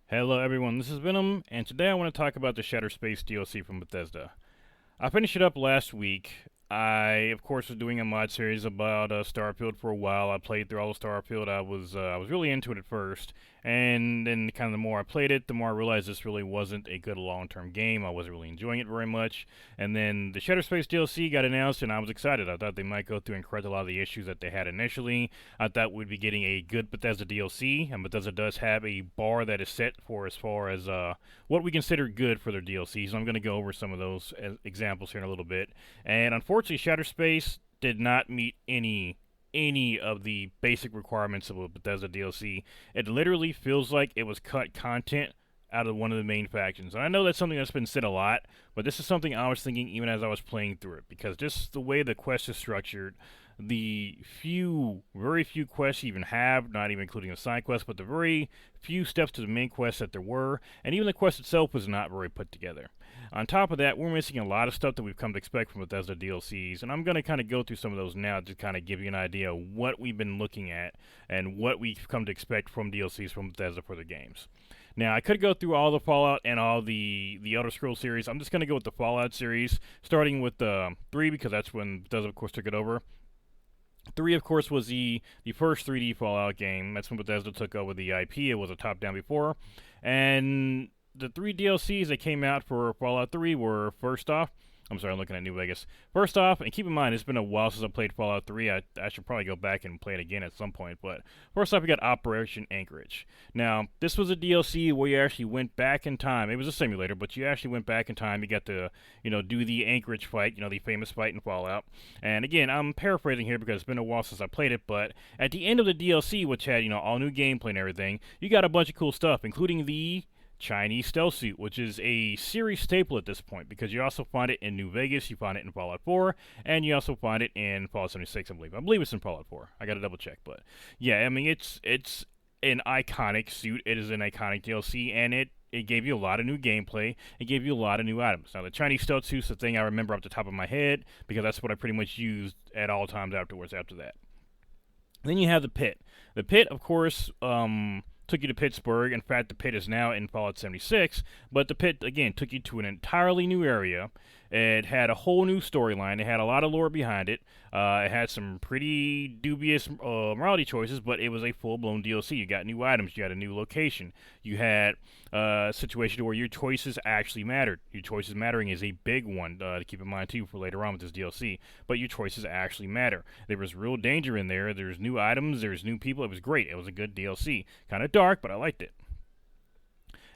Hello everyone, this is Venom, and today I want to talk about the Shattered Space DLC from Bethesda. I finished it up last week. I, of course, was doing a mod series about Starfield for a while. I played through all of Starfield. I was really into it at first, and then kind of the more I played it, the more I realized this really wasn't a good long-term game. I wasn't really enjoying it very much. And then the Shattered Space DLC got announced, and I was excited. I thought they might go through and correct a lot of the issues that they had initially. I thought we'd be getting a good Bethesda DLC, and Bethesda does have a bar that is set for as far as what we consider good for their DLCs. So I'm going to go over some of those examples here in a little bit. And unfortunately, Shattered Space did not meet any of the basic requirements of a Bethesda DLC. It literally feels like it was cut content out of one of the main factions. And I know that's something that's been said a lot, but this is something I was thinking even as I was playing through it, because just the way the quest is structured, the very few quests you even have, not even including the side quests, but the very few steps to the main quest that there were, and even the quest itself was not very put together. On top of that, we're missing a lot of stuff that we've come to expect from Bethesda DLCs, and I'm going to kind of go through some of those now to kind of give you an idea of what we've been looking at and what we've come to expect from DLCs from Bethesda for their games. Now, I could go through all the Fallout and all the Elder Scrolls series. I'm just going to go with the Fallout series, starting with 3, because that's when Bethesda, of course, took it over. 3, of course, was the first 3D Fallout game. That's when Bethesda took over the IP. It was a top-down before. And the 3 DLCs that came out for Fallout 3 were, first off, I'm sorry, I'm looking at New Vegas. First off, and keep in mind, it's been a while since I played Fallout 3. I should probably go back and play it again at some point. But first off, we got Operation Anchorage. Now, this was a DLC where you actually went back in time. It was a simulator, but you actually went back in time. You got to, do the Anchorage fight, the famous fight in Fallout. And again, I'm paraphrasing here because it's been a while since I played it. But at the end of the DLC, which had, all new gameplay and everything, you got a bunch of cool stuff, including the Chinese stealth suit, which is a series staple at this point, because you also find it in New Vegas, you find it in Fallout 4, and you also find it in Fallout 76, I believe. I believe it's in Fallout 4. I gotta double check, but yeah, I mean, it's an iconic suit. It is an iconic DLC, and it gave you a lot of new gameplay. It gave you a lot of new items. Now, the Chinese stealth suit's the thing I remember off the top of my head, because that's what I pretty much used at all times afterwards after that. Then you have the pit. The pit, of course, took you to Pittsburgh. In fact, the pit is now in Fallout 76, but the pit, again, took you to an entirely new area. It had a whole new storyline. It had a lot of lore behind it. It had some pretty dubious morality choices, but it was a full-blown DLC. You got new items. You had a new location. You had a situation where your choices actually mattered. Your choices mattering is a big one to keep in mind, too, for later on with this DLC. But your choices actually matter. There was real danger in there. There's new items. There's new people. It was great. It was a good DLC. Kind of dark, but I liked it.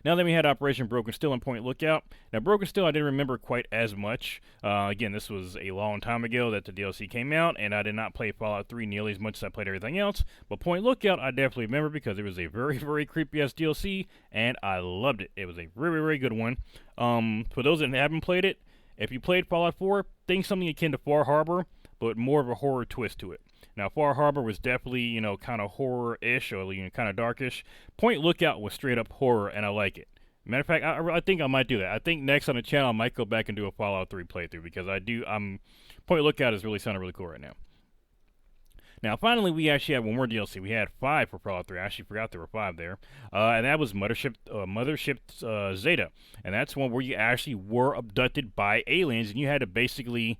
Now then we had Operation Broken Steel and Point Lookout. Now Broken Steel I didn't remember quite as much. Again, this was a long time ago that the DLC came out, and I did not play Fallout 3 nearly as much as I played everything else. But Point Lookout I definitely remember because it was a very, very creepy-ass DLC, and I loved it. It was a very, very good one. For those that haven't played it, if you played Fallout 4, think something akin to Far Harbor, but more of a horror twist to it. Now, Far Harbor was definitely, kind of horror-ish or, kind of darkish. Point Lookout was straight up horror, and I like it. Matter of fact, I think I might do that. I think next on the channel, I might go back and do a Fallout 3 playthrough because Point Lookout is really sounding really cool right now. Now, finally, we actually had one more DLC. We had 5 for Fallout 3. I actually forgot there were 5 there. And that was Mothership Zeta. And that's one where you actually were abducted by aliens, and you had to basically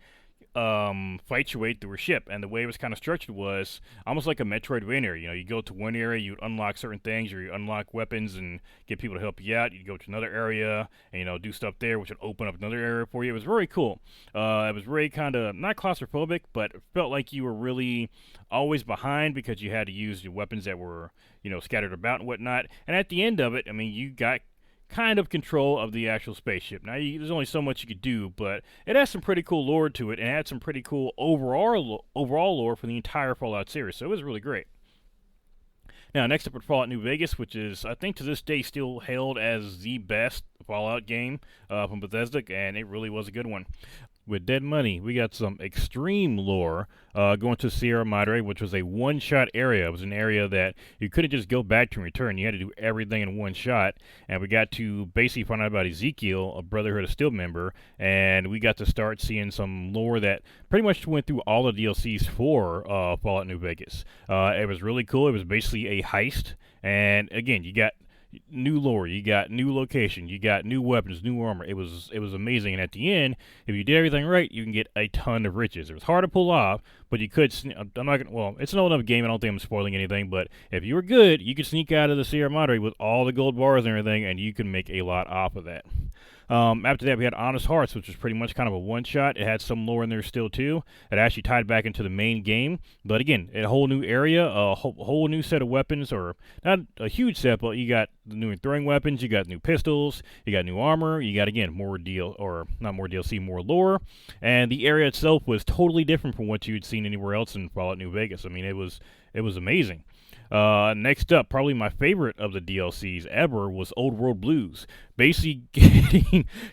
fight your way through a ship. And the way it was kind of structured was almost like a Metroidvania. You go to one area, you unlock certain things, or you unlock weapons and get people to help you out. You go to another area and do stuff there, which would open up another area for you. It was very cool. It was very kind of not claustrophobic, but it felt like you were really always behind because you had to use the weapons that were scattered about and whatnot. And at the end of it, I mean, you got kind of control of the actual spaceship. Now, there's only so much you could do, but it has some pretty cool lore to it, and it had some pretty cool overall lore for the entire Fallout series, so it was really great. Now, next up at Fallout New Vegas, which is, I think to this day, still hailed as the best Fallout game from Bethesda, and it really was a good one. With Dead Money, we got some extreme lore going to Sierra Madre, which was a one-shot area. It was an area that you couldn't just go back to and return. You had to do everything in one shot. And we got to basically find out about Ezekiel, a Brotherhood of Steel member, and we got to start seeing some lore that pretty much went through all the DLCs for Fallout New Vegas. It was really cool. It was basically a heist. And again, you got new lore, you got new location, you got new weapons, new armor. It was amazing. And at the end, if you did everything right, you can get a ton of riches. It was hard to pull off, but you could. I'm not gonna. Well, it's an old enough game. I don't think I'm spoiling anything. But if you were good, you could sneak out of the Sierra Madre with all the gold bars and everything, and you can make a lot off of that. After that, we had Honest Hearts, which was pretty much kind of a one-shot. It had some lore in there still, too. It actually tied back into the main game. But again, a whole new area, a whole new set of weapons, or not a huge set, but you got the new throwing weapons, you got new pistols, you got new armor, you got, again, more not more DLC, more lore. And the area itself was totally different from what you'd seen anywhere else in Fallout New Vegas. I mean, it was amazing. Next up, probably my favorite of the DLCs ever was Old World Blues. Basically,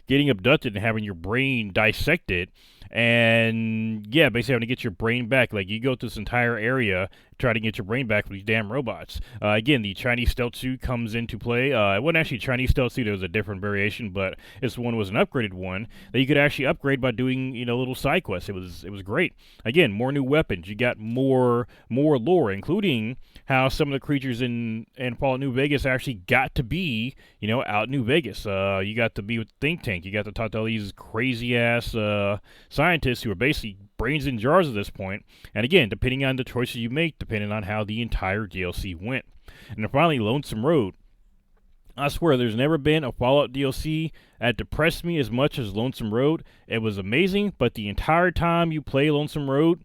getting abducted and having your brain dissected, and yeah, basically having to get your brain back. Like, you go through this entire area, try to get your brain back with these damn robots. Again, the Chinese stealth suit comes into play. It wasn't actually a Chinese stealth suit; it was a different variation, but this one was an upgraded one that you could actually upgrade by doing, little side quests. It was great. Again, more new weapons. You got more lore, including how some of the creatures in Fallout New Vegas actually got to be, out in New Vegas. You got to be with Think Tank. You got to talk to all these crazy-ass scientists who are basically brains in jars at this point. And again, depending on the choices you make, depending on how the entire DLC went. And then finally, Lonesome Road. I swear, there's never been a Fallout DLC that depressed me as much as Lonesome Road. It was amazing, but the entire time you play Lonesome Road,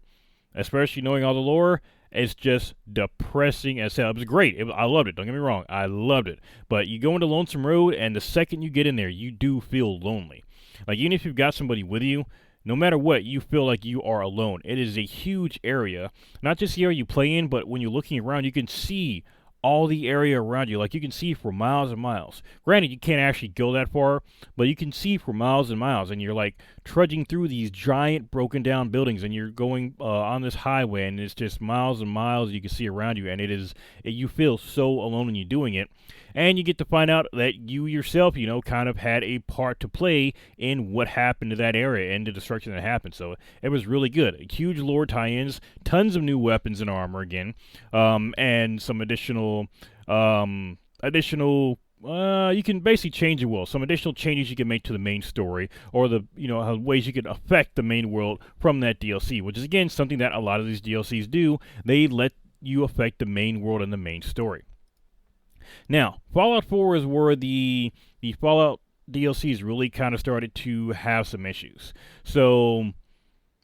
especially knowing all the lore, it's just depressing as hell. It was great. I loved it. Don't get me wrong. I loved it. But you go into Lonesome Road, and the second you get in there, you do feel lonely. Like, even if you've got somebody with you, no matter what, you feel like you are alone. It is a huge area. Not just the area you play in, but when you're looking around, you can see all the area around you. Like, you can see for miles and miles. Granted, you can't actually go that far, but you can see for miles and miles, and you're like trudging through these giant broken down buildings, and you're going on this highway, and it's just miles and miles you can see around you, and you feel so alone when you're doing it. And you get to find out that you yourself, kind of had a part to play in what happened to that area and the destruction that happened. So it was really good. Huge lore tie-ins, tons of new weapons and armor again, and some additional, you can basically change the world. Some additional changes you can make to the main story, or the, how ways you can affect the main world from that DLC, which is, again, something that a lot of these DLCs do. They let you affect the main world and the main story. Now, Fallout 4 is where the Fallout DLCs really kind of started to have some issues. So,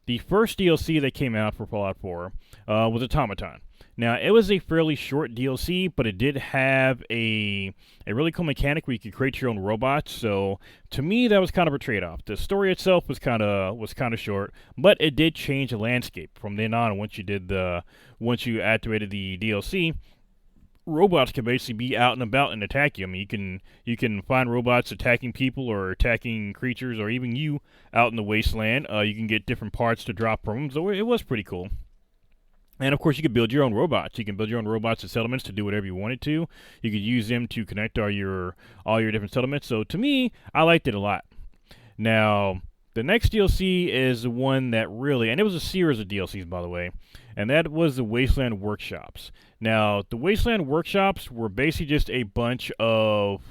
the first DLC that came out for Fallout 4 was Automaton. Now, it was a fairly short DLC, but it did have a really cool mechanic where you could create your own robots. So, to me, that was kind of a trade-off. The story itself was kind of short, but it did change the landscape from then on. Once you activated the DLC, robots can basically be out and about and attack you. I mean, you can find robots attacking people or attacking creatures, or even you out in the wasteland. You can get different parts to drop from them, so it was pretty cool. And of course, you could build your own robots. You can build your own robots at settlements to do whatever you wanted to. You could use them to connect all your different settlements. So to me, I liked it a lot. Now, the next DLC is the one that really, and it was a series of DLCs, by the way, and that was the Wasteland Workshops. Now, the Wasteland Workshops were basically just a bunch of,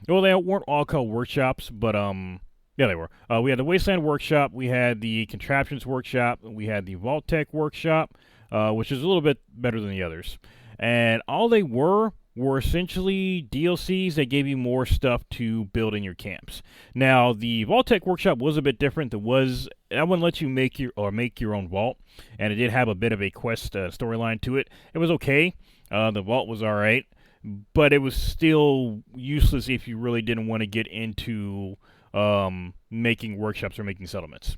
well, they weren't all called workshops, but yeah, they were. We had the Wasteland Workshop, we had the Contraptions Workshop, we had the Vault Tech Workshop, which is a little bit better than the others. And all they were essentially DLCs that gave you more stuff to build in your camps. Now, the Vault Tech Workshop was a bit different. That one let you make your own vault, and it did have a bit of a quest storyline to it. It was okay. The vault was all right, but it was still useless if you really didn't want to get into making workshops or making settlements.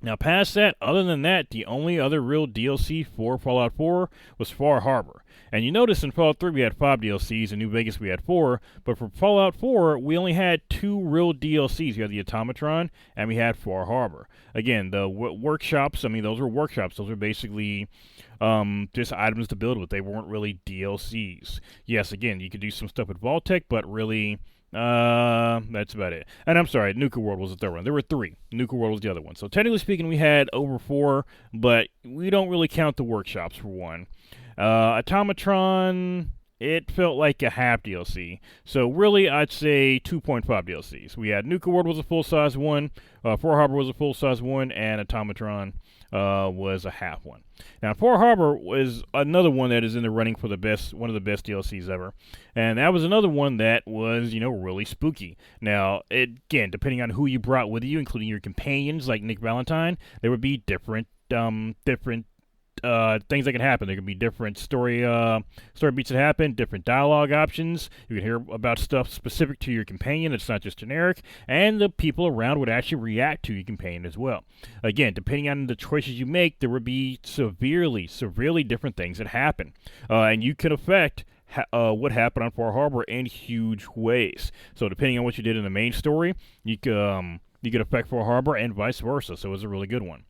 Now, past that, other than that, the only other real DLC for Fallout 4 was Far Harbor. And you notice in Fallout 3 we had 5 DLCs, in New Vegas we had 4, but for Fallout 4 we only had 2 real DLCs. We had the Automatron, and we had Far Harbor. Again, the workshops, I mean, those were workshops. Those were basically just items to build with. They weren't really DLCs. Yes, again, you could do some stuff with Vault-Tec, but really, that's about it. And I'm sorry, Nuka World was the third one. There were 3. Nuka World was the other one. So technically speaking, we had over 4, but we don't really count the workshops for one. Automatron, it felt like a half DLC. So really, I'd say 2.5 DLCs. We had Nuka World was a full-size one, Pearl Harbor was a full-size one, and Automatron was a half one. Now, Pearl Harbor was another one that is in the running for one of the best DLCs ever, and that was another one that was, really spooky. Now, again, depending on who you brought with you, including your companions like Nick Valentine, there would be different things that can happen. There can be different story beats that happen, different dialogue options. You can hear about stuff specific to your companion. It's not just generic, and the people around would actually react to your companion as well. Again, depending on the choices you make, there would be severely different things that happen, and you could affect what happened on Pearl Harbor in huge ways. So depending on what you did in the main story, you could affect Pearl Harbor and vice versa. So it was a really good one.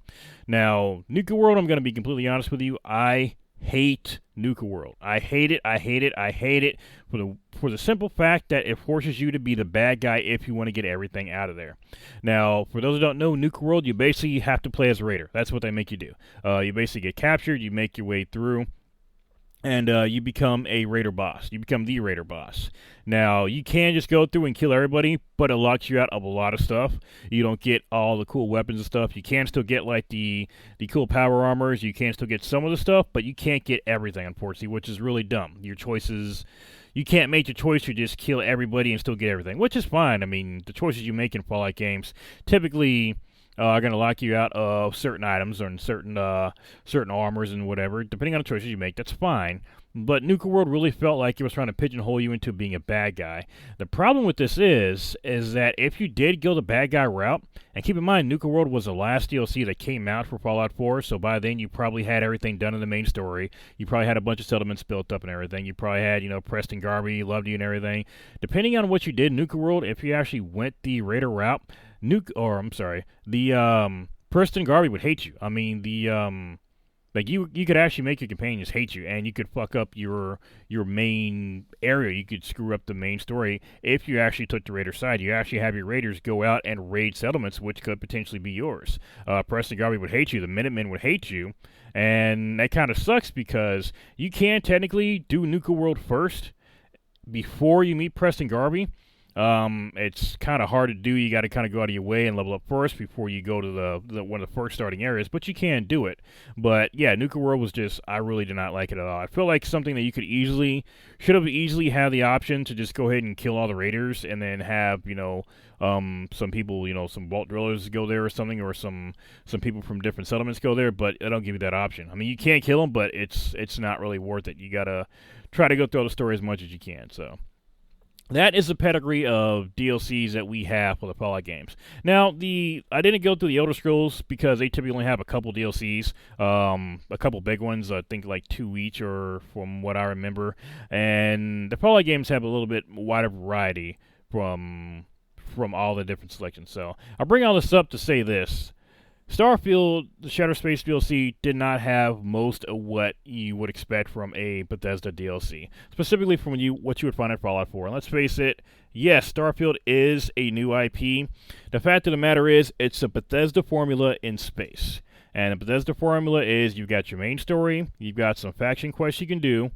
Now, Nuka World, I'm going to be completely honest with you. I hate Nuka World. I hate it for the simple fact that it forces you to be the bad guy if you want to get everything out of there. Now, for those who don't know, Nuka World, you basically have to play as a raider. That's what they make you do. You basically get captured, you make your way through, and you become a raider boss. You become the raider boss. Now, you can just go through and kill everybody, but it locks you out of a lot of stuff. You don't get all the cool weapons and stuff. You can still get, like, the cool power armors. You can still get some of the stuff, but you can't get everything, unfortunately, which is really dumb. Your choices... You can't make the choice to just kill everybody and still get everything, which is fine. I mean, the choices you make in Fallout games typically... are going to lock you out of certain items or certain armors and whatever. Depending on the choices you make, that's fine. But Nuka World really felt like it was trying to pigeonhole you into being a bad guy. The problem with this is that if you did go the bad guy route, and keep in mind, Nuka World was the last DLC that came out for Fallout 4, so by then you probably had everything done in the main story. You probably had a bunch of settlements built up and everything. You probably had, Preston Garvey loved you and everything. Depending on what you did in Nuka World, if you actually went the raider route, Preston Garvey would hate you. I mean, you could actually make your companions hate you, and you could fuck up your main area. You could screw up the main story if you actually took the raider side. You actually have your raiders go out and raid settlements, which could potentially be yours. Preston Garvey would hate you. The Minutemen would hate you, and that kind of sucks because you can technically do Nuka World first before you meet Preston Garvey. It's kind of hard to do. You got to kind of go out of your way and level up first before you go to the one of the first starting areas, but you can do it. But yeah, Nuka World was just, I really did not like it at all. I feel like something that you should have easily had the option to just go ahead and kill all the raiders and then have, some people, some vault drillers go there or something, or some people from different settlements go there, but I don't give you that option. I mean, you can kill them, but it's not really worth it. You got to try to go through the story as much as you can, so... That is the pedigree of DLCs that we have for the Fallout games. Now, I didn't go through the Elder Scrolls because they typically only have a couple DLCs, a couple big ones, I think like 2 each, or from what I remember. And the Fallout games have a little bit wider variety from all the different selections. So I'll bring all this up to say this. Starfield, the Shattered Space DLC, did not have most of what you would expect from a Bethesda DLC, specifically from what you would find in Fallout 4. And let's face it, yes, Starfield is a new IP. The fact of the matter is, it's a Bethesda formula in space. And the Bethesda formula is you've got your main story, you've got some faction quests you can do,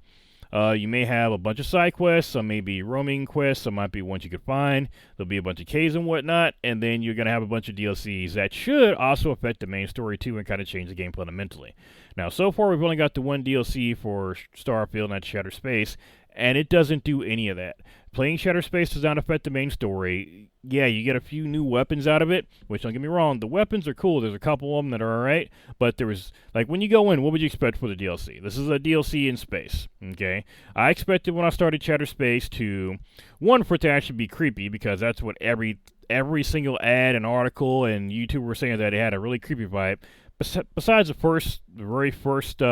you may have a bunch of side quests, some may be roaming quests, some might be ones you could find, there'll be a bunch of caves and whatnot, and then you're going to have a bunch of DLCs that should also affect the main story too and kind of change the game fundamentally. Now, so far we've only got the one DLC for Starfield, and that's Shattered Space, and it doesn't do any of that. Playing Shattered Space does not affect the main story. Yeah, you get a few new weapons out of it, which, don't get me wrong, the weapons are cool. There's a couple of them that are alright, but there was, like, when you go in, what would you expect for the DLC? This is a DLC in space, okay? I expected when I started Shattered Space for it to actually be creepy, because that's what every single ad and article and YouTuber were saying, that it had a really creepy vibe. Besides the very first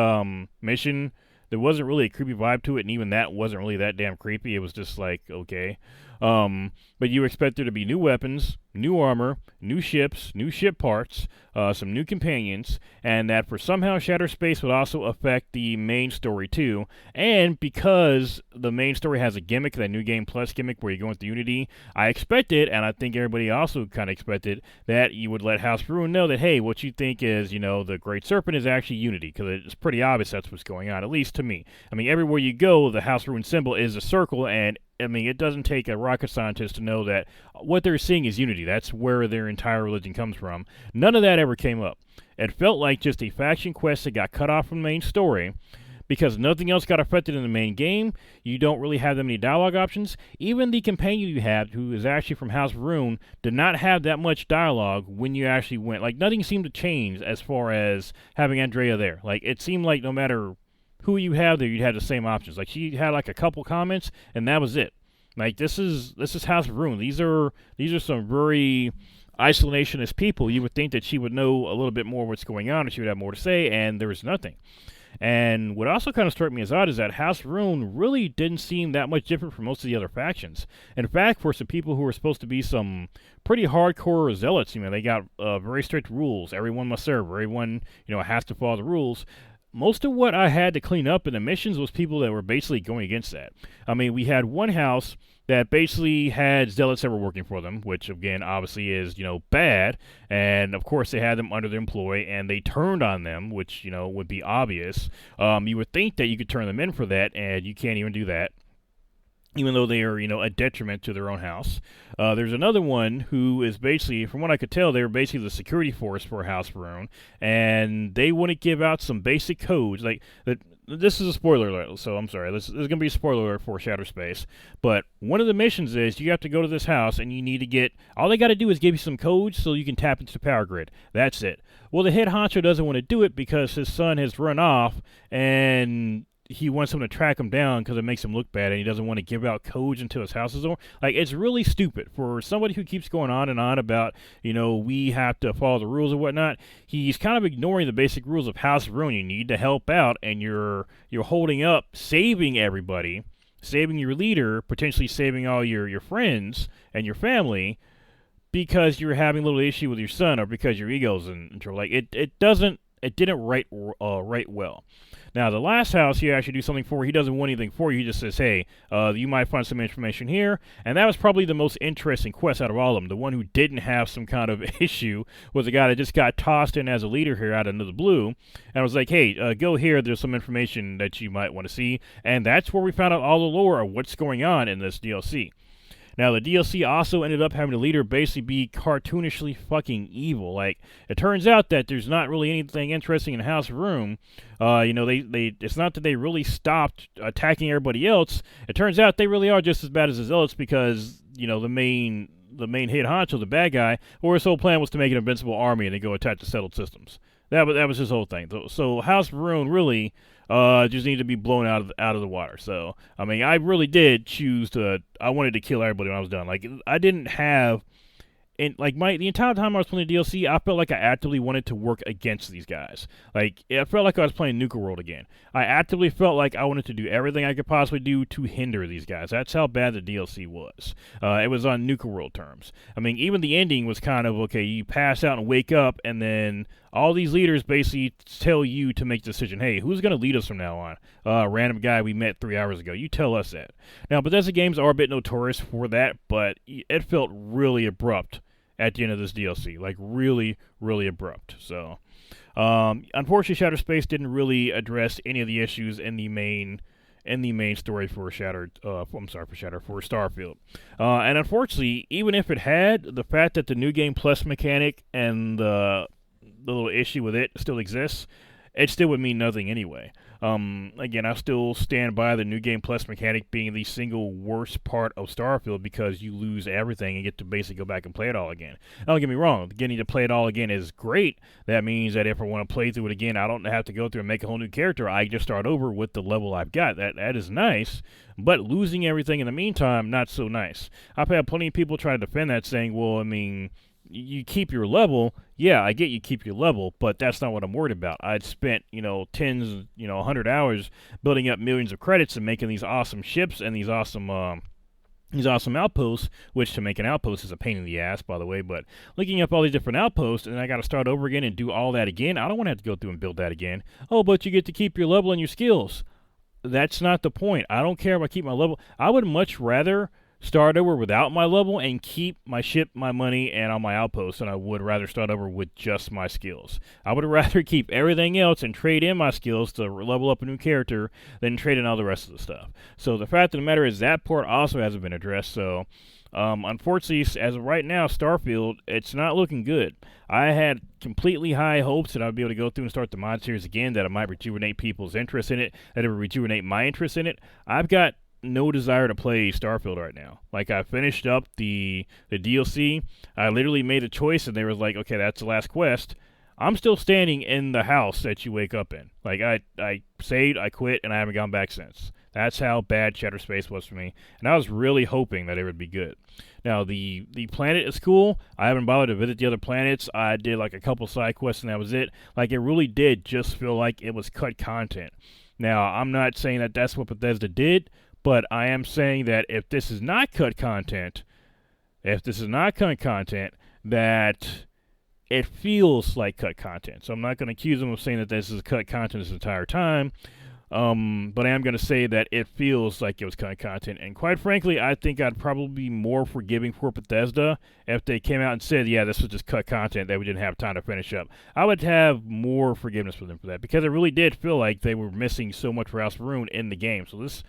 mission, there wasn't really a creepy vibe to it, and even that wasn't really that damn creepy. It was just like, okay. But you expect there to be new weapons, new armor, new ships, new ship parts, some new companions, and that for somehow Shattered Space would also affect the main story too. And because the main story has a gimmick, that New Game Plus gimmick where you're going through Unity, I expected, and I think everybody also kind of expected, that you would let House Ruin know that, hey, what you think is, the Great Serpent is actually Unity, because it's pretty obvious that's what's going on, at least to me. I mean, everywhere you go, the House Ruin symbol is a circle, and I mean, it doesn't take a rocket scientist to know that what they're seeing is Unity. That's where their entire religion comes from. None of that ever came up. It felt like just a faction quest that got cut off from the main story because nothing else got affected in the main game. You don't really have that many dialogue options. Even the companion you have, who is actually from House Rune, did not have that much dialogue when you actually went. Like, nothing seemed to change as far as having Andrea there. Like, it seemed like no matter who you have there, you'd have the same options. Like, she had like a couple comments, and that was it. Like, this is House of Ruin. These are some very isolationist people. You would think that she would know a little bit more what's going on, and she would have more to say, and there was nothing. And what also kind of struck me as odd is that House Rune really didn't seem that much different from most of the other factions. In fact, for some people who are supposed to be some pretty hardcore zealots, they got very strict rules. Everyone must serve. Everyone, has to follow the rules. Most of what I had to clean up in the missions was people that were basically going against that. I mean, we had one house that basically had zealots that were working for them, which, again, obviously is, bad. And, of course, they had them under their employ, and they turned on them, which, would be obvious. You would think that you could turn them in for that, and you can't even do that, even though they are, a detriment to their own house. There's another one who is basically, from what I could tell, they were basically the security force for House Barone, and they wouldn't give out some basic codes. Like, this is a spoiler alert, so I'm sorry. This is going to be a spoiler alert for Shattered Space. But one of the missions is you have to go to this house, and you need to get, all they got to do is give you some codes so you can tap into the power grid. That's it. Well, the head honcho doesn't want to do it because his son has run off, and he wants him to track him down because it makes him look bad, and he doesn't want to give out codes until his house is over. Like, it's really stupid for somebody who keeps going on and on about, we have to follow the rules and whatnot. He's kind of ignoring the basic rules of House of Ruin. You need to help out, and you're holding up, saving everybody, saving your leader, potentially saving all your friends and your family, because you're having a little issue with your son or because your ego's in control. Like, it didn't write well. Now, the last house you actually do something for, he doesn't want anything for you. He just says, hey, you might find some information here. And that was probably the most interesting quest out of all of them. The one who didn't have some kind of issue was the guy that just got tossed in as a leader here out of the blue. And was like, hey, go here. There's some information that you might want to see. And that's where we found out all the lore of what's going on in this DLC. Now, the DLC also ended up having the leader basically be cartoonishly fucking evil. Like, it turns out that there's not really anything interesting in House of Room. It's not that they really stopped attacking everybody else. It turns out they really are just as bad as the Zealots because, the main head honcho, the bad guy, or his whole plan was to make an invincible army and then go attack the settled systems. That was his whole thing. So House of Ruin really just needed to be blown out of the water. So, I mean, I really did choose I wanted to kill everybody when I was done. Like, I didn't have, the entire time I was playing DLC, I felt like I actively wanted to work against these guys. Like, it felt like I was playing Nuka World again. I actively felt like I wanted to do everything I could possibly do to hinder these guys. That's how bad the DLC was. It was on Nuka World terms. I mean, even the ending was kind of, okay, you pass out and wake up, and then all these leaders basically tell you to make a decision. Hey, who's going to lead us from now on? A random guy we met 3 hours ago. You tell us that. Now, Bethesda games are a bit notorious for that, but it felt really abrupt at the end of this DLC. Like, really, really abrupt. So, unfortunately, Shattered Space didn't really address any of the issues in the main story for Starfield. And unfortunately, even if it had, the fact that the New Game Plus mechanic and the little issue with it still exists, it still would mean nothing anyway. Again, I still stand by the New Game Plus mechanic being the single worst part of Starfield because you lose everything and get to basically go back and play it all again. Now, don't get me wrong, getting to play it all again is great. That means that if I want to play through it again, I don't have to go through and make a whole new character. I just start over with the level I've got. That is nice, but losing everything in the meantime, not so nice. I've had plenty of people try to defend that, saying, well, I mean, you keep your level. Yeah, I get you keep your level, but that's not what I'm worried about. I'd spent, tens, 100 hours building up millions of credits and making these awesome ships and these awesome these awesome outposts, which to make an outpost is a pain in the ass, by the way, but looking up all these different outposts, and I got to start over again and do all that again. I don't want to have to go through and build that again. Oh, but you get to keep your level and your skills. That's not the point. I don't care if I keep my level. I would much rather start over without my level and keep my ship, my money, and all my outposts than I would rather start over with just my skills. I would rather keep everything else and trade in my skills to level up a new character than trade in all the rest of the stuff. So the fact of the matter is that part also hasn't been addressed, so unfortunately, as of right now, Starfield, it's not looking good. I had completely high hopes that I'd be able to go through and start the mod series again, that it might rejuvenate people's interest in it, that it would rejuvenate my interest in it. I've got no desire to play Starfield right now. Like, I finished up the DLC. I literally made a choice, and they were like, okay, that's the last quest. I'm still standing in the house that you wake up in. Like, I saved, I quit, and I haven't gone back since. That's how bad Shattered Space was for me, and I was really hoping that it would be good. Now, the planet is cool. I haven't bothered to visit the other planets. I did, like, a couple side quests, and that was it. Like, it really did just feel like it was cut content. Now, I'm not saying that that's what Bethesda did, but I am saying that if this is not cut content, that it feels like cut content. So I'm not going to accuse them of saying that this is cut content this entire time, but I am going to say that it feels like it was cut content. And quite frankly, I think I'd probably be more forgiving for Bethesda if they came out and said, yeah, this was just cut content that we didn't have time to finish up. I would have more forgiveness for them for that, because it really did feel like they were missing so much for House of Ruin in the game. So this,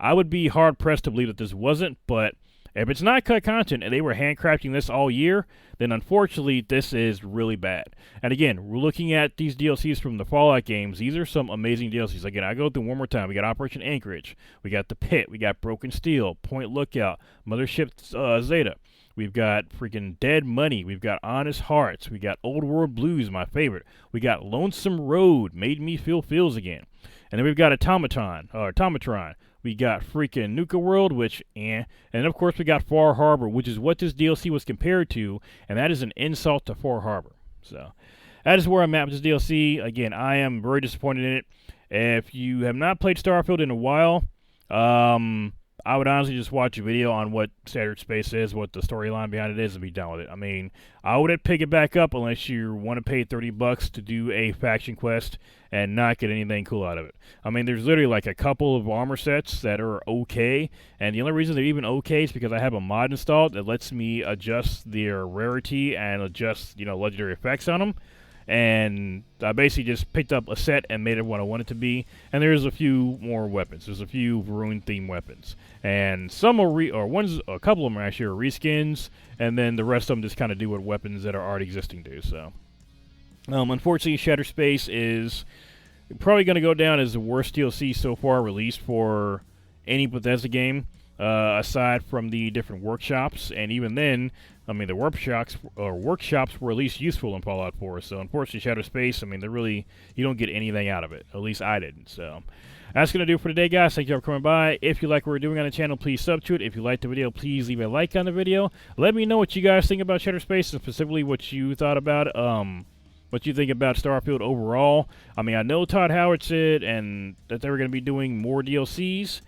I would be hard-pressed to believe that this wasn't, but if it's not cut content and they were handcrafting this all year, then unfortunately this is really bad. And again, we're looking at these DLCs from the Fallout games. These are some amazing DLCs. Again, I go through one more time. We got Operation Anchorage. We got The Pit. We got Broken Steel, Point Lookout, Mothership Zeta. We've got freaking Dead Money. We've got Honest Hearts. We got Old World Blues, my favorite. We got Lonesome Road, Made Me Feel Feels Again. And then we've got Automatron. We got freaking Nuka World, which, And then, of course, we got Far Harbor, which is what this DLC was compared to, and that is an insult to Far Harbor. So, that is where I'm at with this DLC. Again, I am very disappointed in it. If you have not played Starfield in a while, I would honestly just watch a video on what Shattered Space is, what the storyline behind it is, and be done with it. I mean, I wouldn't pick it back up unless you want to pay $30 to do a faction quest and not get anything cool out of it. I mean, there's literally like a couple of armor sets that are okay, and the only reason they're even okay is because I have a mod installed that lets me adjust their rarity and adjust, legendary effects on them. And I basically just picked up a set and made it what I want it to be. And there's a few more weapons. There's a few Ruin-themed weapons. And some are a couple of them are actually are reskins, and then the rest of them just kind of do what weapons that are already existing do. So, unfortunately, Shattered Space is probably going to go down as the worst DLC so far released for any Bethesda game, aside from the different workshops. And even then, I mean, the workshops were at least useful in Fallout 4. So, unfortunately, Shattered Space, I mean, you don't get anything out of it. At least I didn't. So, that's going to do it for today, guys. Thank you all for coming by. If you like what we're doing on the channel, please sub to it. If you liked the video, please leave a like on the video. Let me know what you guys think about Shattered Space, and specifically what you thought about it. What you think about Starfield overall. I mean, I know Todd Howard said and that they were going to be doing more DLCs.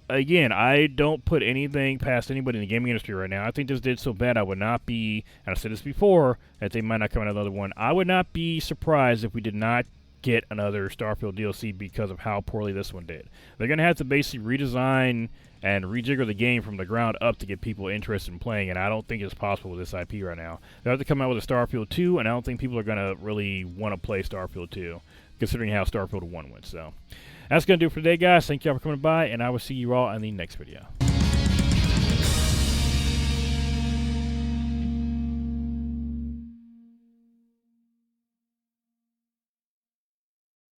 Again, I don't put anything past anybody in the gaming industry right now. I think this did so bad I would not be, and I've said this before, that they might not come out with another one. I would not be surprised if we did not get another Starfield DLC because of how poorly this one did. They're going to have to basically redesign and rejigger the game from the ground up to get people interested in playing, and I don't think it's possible with this IP right now. They have to come out with a Starfield 2, and I don't think people are going to really want to play Starfield 2, considering how Starfield 1 went. So, that's going to do it for today, guys. Thank you all for coming by, and I will see you all in the next video.